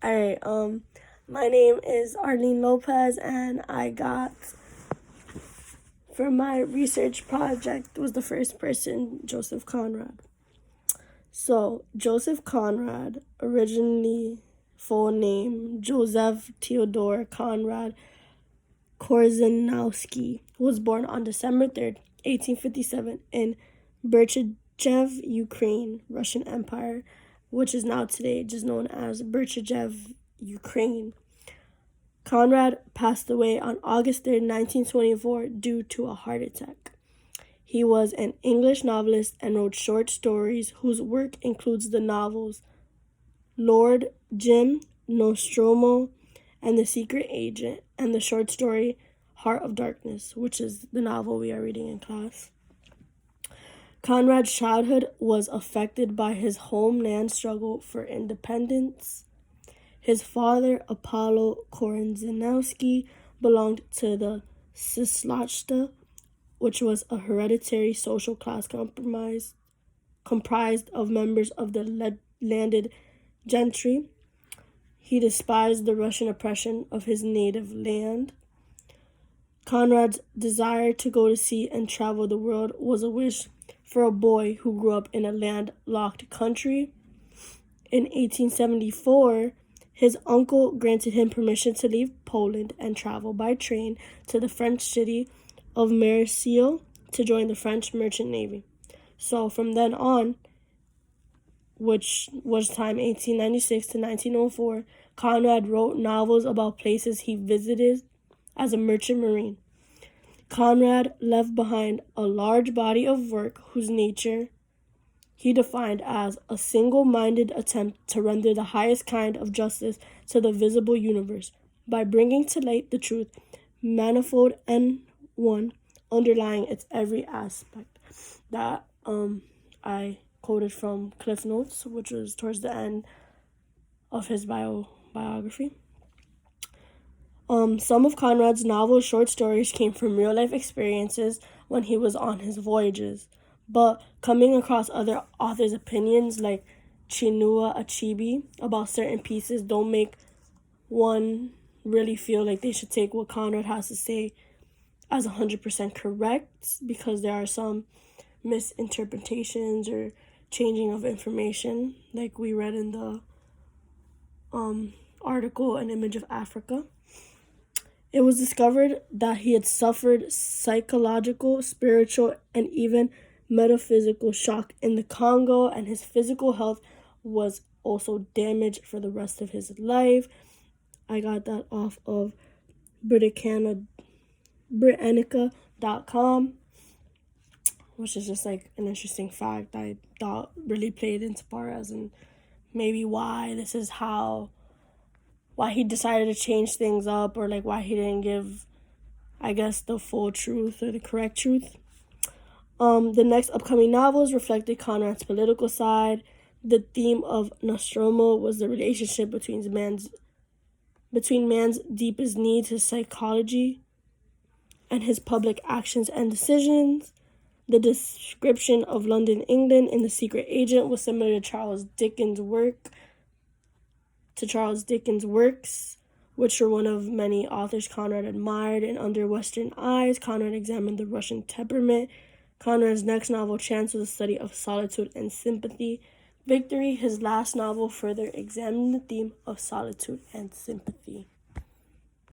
Alright, my name is Arlene Lopez, and for my research project, was the first person, Joseph Conrad. So, Joseph Conrad, originally full name Joseph Theodore Conrad Korzeniowski, was born on December 3rd, 1857, in Berchachev, Ukraine, Russian Empire, which is now today just known as Berchachev, Ukraine. Conrad passed away on August 3rd, 1924, due to a heart attack. He was an English novelist and wrote short stories whose work includes the novels Lord Jim, Nostromo, and The Secret Agent, and the short story Heart of Darkness, which is the novel we are reading in class. Conrad's childhood was affected by his homeland struggle for independence. His father, Apollo Korzeniowski, belonged to the Sislachta, which was a hereditary social class comprised of members of the landed gentry. He despised the Russian oppression of his native land. Conrad's desire to go to sea and travel the world was a wish for a boy who grew up in a landlocked country. In 1874, his uncle granted him permission to leave Poland and travel by train to the French city of Marseille to join the French merchant navy. So from then on, which was time 1896 to 1904, Conrad wrote novels about places he visited as a merchant marine. Conrad left behind a large body of work whose nature he defined as a single-minded attempt to render the highest kind of justice to the visible universe by bringing to light the truth, manifold and one, underlying its every aspect. That I quoted from Cliff Notes, which was towards the end of his biography. Some of Conrad's novel short stories came from real-life experiences when he was on his voyages, but coming across other authors' opinions like Chinua Achebe about certain pieces don't make one really feel like they should take what Conrad has to say as 100% correct, because there are some misinterpretations or changing of information, like we read in the article An Image of Africa. It was discovered that he had suffered psychological, spiritual, and even metaphysical shock in the Congo, and his physical health was also damaged for the rest of his life. I got that off of Britannica.com, which is just like an interesting fact I thought really played into part as in maybe why he decided to change things up, or like why he didn't give, I guess, the full truth or the correct truth. The next upcoming novels reflected Conrad's political side. The theme of Nostromo was the relationship between man's deepest needs, his psychology, and his public actions and decisions. The description of London, England in The Secret Agent was similar to Charles Dickens' works, which were one of many authors Conrad admired. And under Western eyes, Conrad examined the Russian temperament. Conrad's next novel, Chance, was a study of solitude and sympathy. Victory, his last novel, further examined the theme of solitude and sympathy.